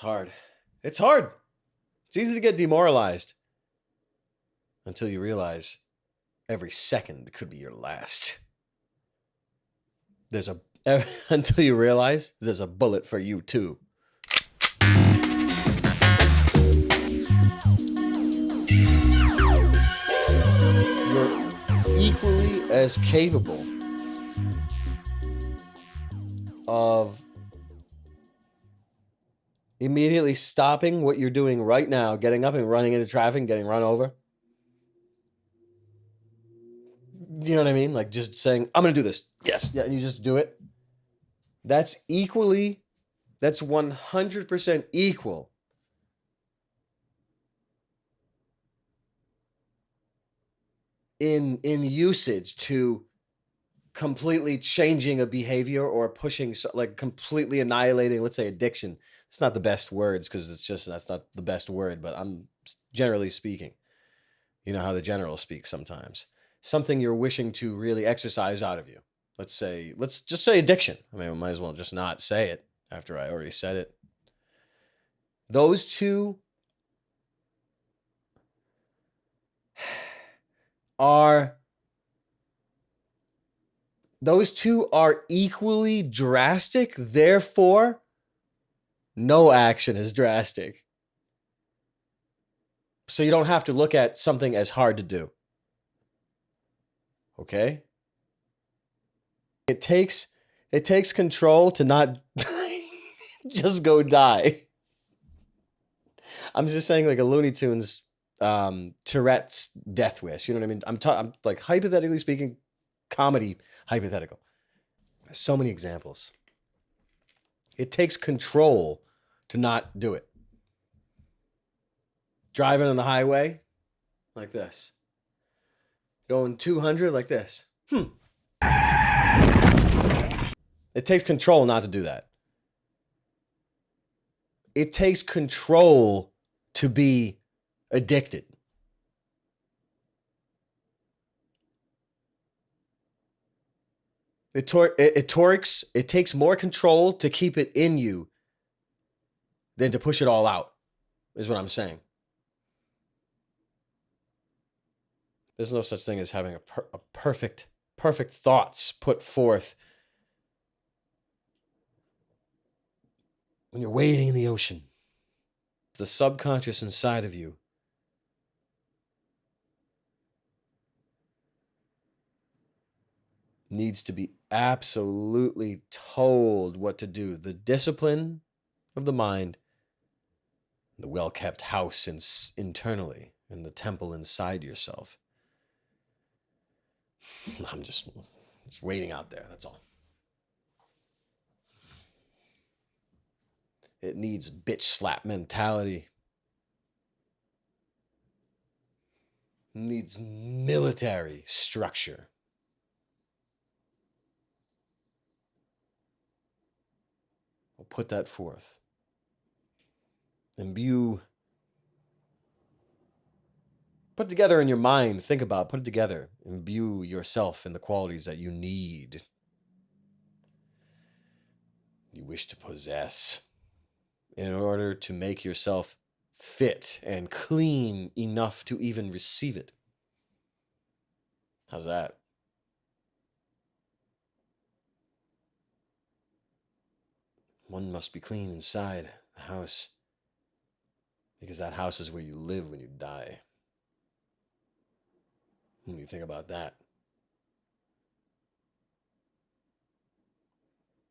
hard. It's hard. It's easy to get demoralized until you realize every second could be your last. Until you realize there's a bullet for you too. You're equally as capable of immediately stopping what you're doing right now, getting up and running into traffic and getting run over. You know what I mean? Like just saying, I'm going to do this. Yes. Yeah. And you just do it. That's 100% equal in usage to completely changing a behavior or pushing, like completely annihilating, let's say addiction. It's not the best words because that's not the best word, but I'm generally speaking. You know how the general speaks sometimes. Something you're wishing to really exercise out of you. Let's just say addiction. I mean, we might as well just not say it after I already said it. Those two are equally drastic. Therefore, no action is drastic. So you don't have to look at something as hard to do. Okay? It takes control to not just go die. I'm just saying like a Looney Tunes Tourette's death wish. You know what I mean? I'm like hypothetically speaking, comedy hypothetical. There's so many examples. It takes control to not do it. Driving on the highway like this. Going 200 like this. It takes control not to do that. It takes control to be addicted. It takes more control to keep it in you than to push it all out, is what I'm saying. There's no such thing as having a perfect thoughts put forth when you're wading in the ocean. The subconscious inside of you needs to be absolutely told what to do. The discipline of the mind, the well-kept house internally, and the temple inside yourself. I'm just waiting out there, that's all. It needs bitch slap mentality. It needs military structure. I'll put that forth. Put together in your mind, think about, put it together, imbue yourself in the qualities that you need, you wish to possess, in order to make yourself fit and clean enough to even receive it. How's that? One must be clean inside the house, because that house is where you live when you die. When you think about that.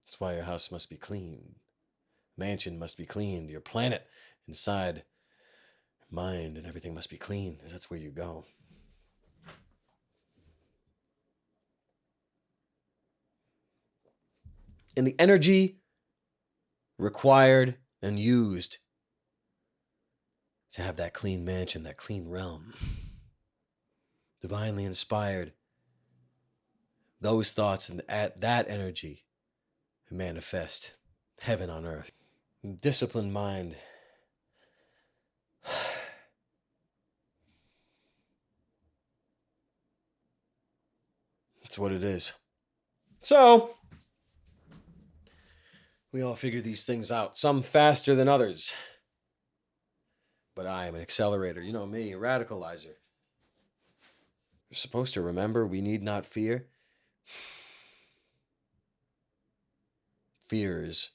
That's why your house must be clean. Mansion must be cleaned. Your planet inside your mind and everything must be clean, because that's where you go. And the energy required and used to have that clean mansion, that clean realm, divinely inspired, those thoughts and that energy manifest heaven on earth. Disciplined mind. That's what it is. So, We all figure these things out, some faster than others. But I am an accelerator. You know me, a radicalizer. You're supposed to remember we need not fear. Fear is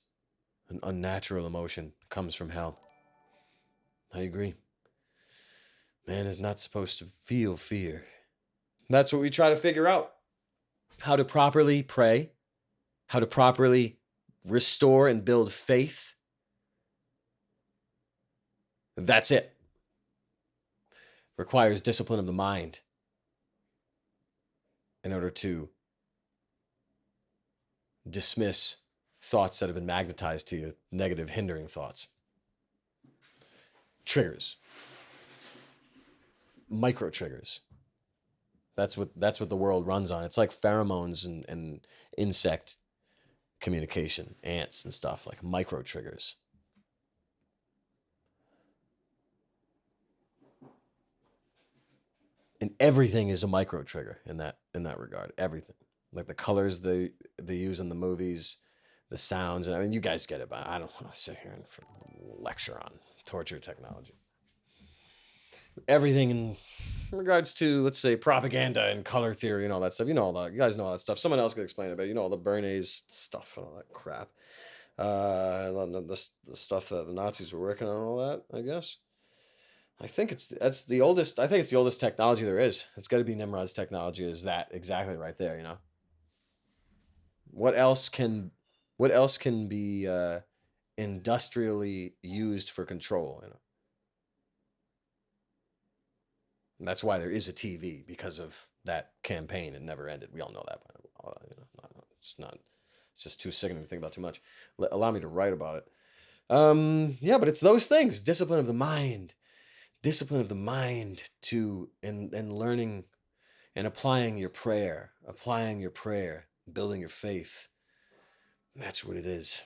an unnatural emotion, comes from hell. I agree. Man is not supposed to feel fear. That's what we try to figure out. How to properly pray, how to properly restore and build faith. That's it. Requires discipline of the mind in order to dismiss thoughts that have been magnetized to you, negative, hindering thoughts. Triggers, micro triggers. That's what the world runs on. It's like pheromones and insect communication, ants and stuff, like micro triggers. And everything is a micro trigger in that regard. Everything, like the colors they use in the movies, the sounds. And I mean, you guys get it, but I don't want to sit here and lecture on torture technology. Everything in regards to, let's say, propaganda and color theory and all that stuff. You know all that. You guys know all that stuff. Someone else could explain it, but you know all the Bernays stuff and all that crap. The stuff that the Nazis were working on and all that, I guess. I think it's the oldest. I think it's the oldest technology there is. It's got to be Nimrod's technology. Is that exactly right there? You know. What else can be industrially used for control? You know. And that's why there is a TV, because of that campaign. It never ended. We all know that. You know, it's not. It's just too sickening to think about too much. Allow me to write about it. Yeah, but it's those things: discipline of the mind, to and learning and applying your prayer, building your faith. That's what it is.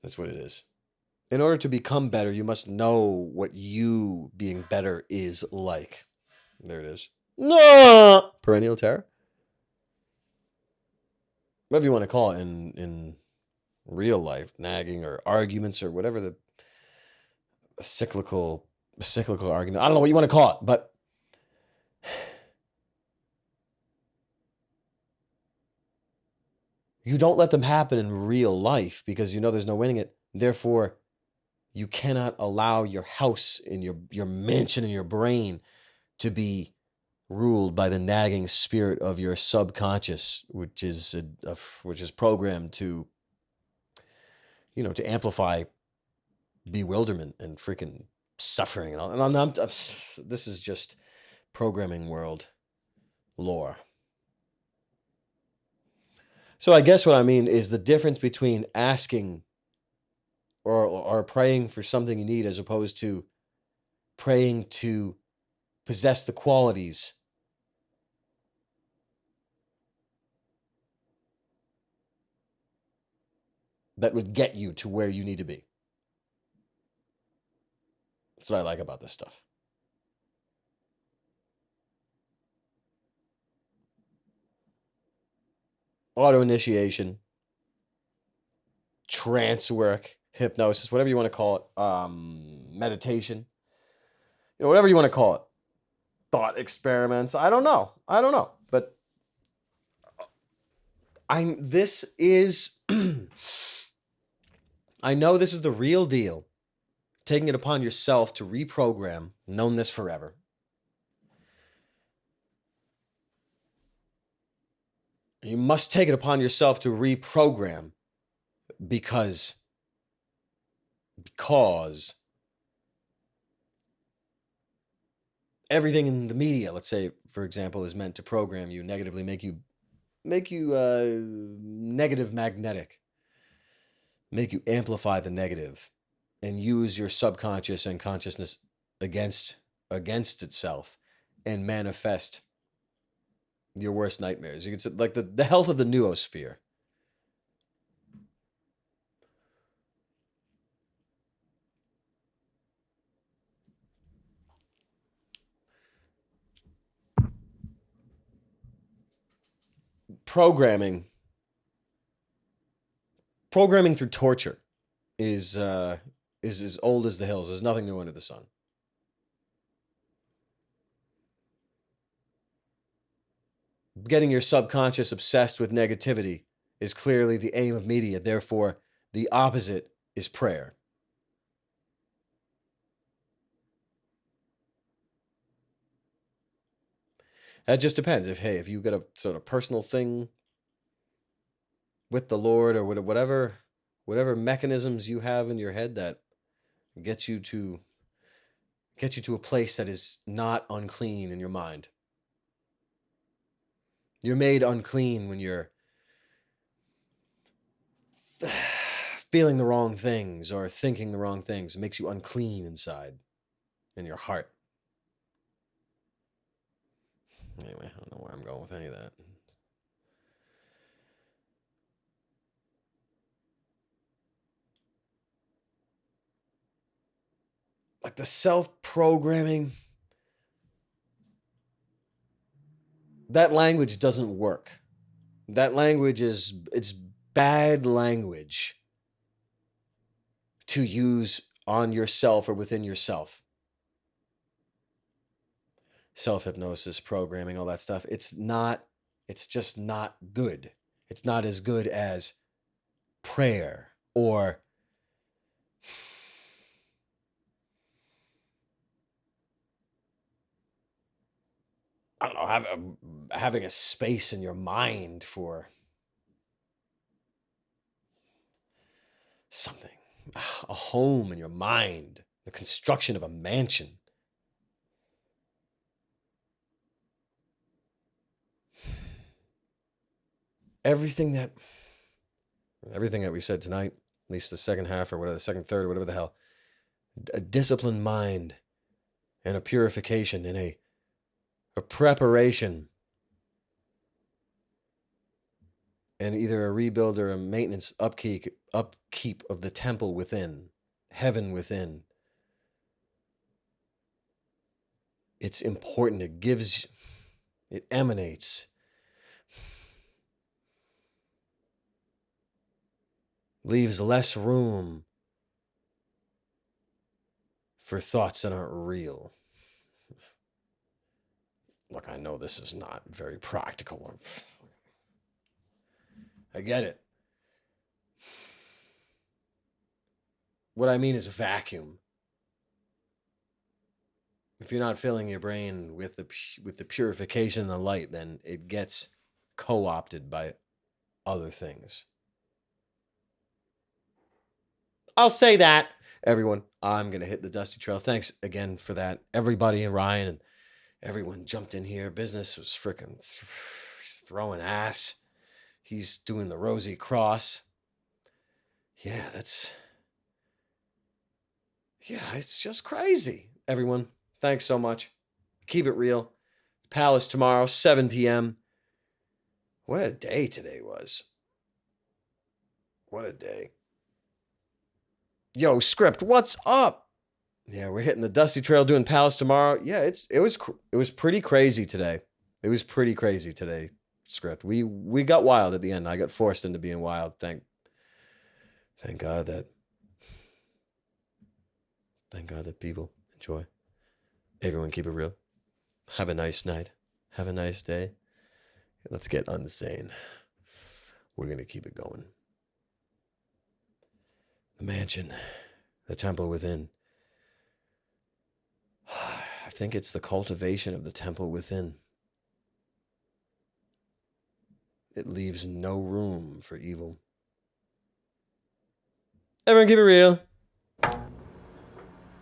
That's what it is. In order to become better, you must know what you being better is like. There it is. No! Perennial terror. Whatever you want to call it in real life, nagging or arguments or whatever the cyclical argument. I don't know what you want to call it, but you don't let them happen in real life because you know there's no winning it. Therefore, you cannot allow your house in your mansion in your brain to be ruled by the nagging spirit of your subconscious, which is programmed to, you know, to amplify bewilderment and freaking suffering and all. And I'm this is just programming world lore. So I guess what I mean is the difference between asking or praying for something you need as opposed to praying to possess the qualities that would get you to where you need to be. That's what I like about this stuff. Auto initiation, trance work, hypnosis, whatever you want to call it, meditation, you know, whatever you want to call it, thought experiments. I don't know, but this is, I know this is the real deal. Taking it upon yourself to reprogram, known this forever. You must take it upon yourself to reprogram because everything in the media, let's say, for example, is meant to program you negatively, make you negative magnetic, make you amplify the negative and use your subconscious and consciousness against itself and manifest your worst nightmares. You can say, like, the health of the noosphere. Programming Programming through torture is as old as the hills. There's nothing new under the sun. Getting your subconscious obsessed with negativity is clearly the aim of media. Therefore, the opposite is prayer. That just depends. If you've got a sort of personal thing with the Lord, or whatever mechanisms you have in your head that get you to a place that is not unclean in your mind. You're made unclean when you're feeling the wrong things or thinking the wrong things. It makes you unclean inside in your heart. Anyway, I don't know where I'm going with any of that. Like the self-programming, that language doesn't work. That language it's bad language to use on yourself or within yourself. Self-hypnosis, programming, all that stuff. It's just not good. It's not as good as prayer or I don't know, having a space in your mind for something, a home in your mind, the construction of a mansion. Everything that we said tonight, at least the second half or whatever, the second third or whatever the hell, a disciplined mind and a purification and a preparation and either a rebuild or a maintenance upkeep of the temple within, heaven within. It's important. It emanates. Leaves less room for thoughts that aren't real. Look, I know this is not very practical. I get it. What I mean is vacuum. If you're not filling your brain with the purification and the light, then it gets co-opted by other things. I'll say that. Everyone, I'm going to hit the dusty trail. Thanks again for that. Everybody and Ryan and everyone jumped in here. Business was freaking throwing ass. He's doing the Rosy Cross. Yeah, it's just crazy. Everyone, thanks so much. Keep it real. Palace tomorrow, 7 p.m. What a day today was. What a day. Yo, Script, what's up? Yeah, we're hitting the dusty trail doing Palace tomorrow. Yeah, it was pretty crazy today. It was pretty crazy today, Script. We got wild at the end. I got forced into being wild. Thank God that people enjoy. Everyone keep it real. Have a nice night. Have a nice day. Let's get unsane. We're going to keep it going. The mansion, the temple within. I think it's the cultivation of the temple within. It leaves no room for evil. Everyone keep it real.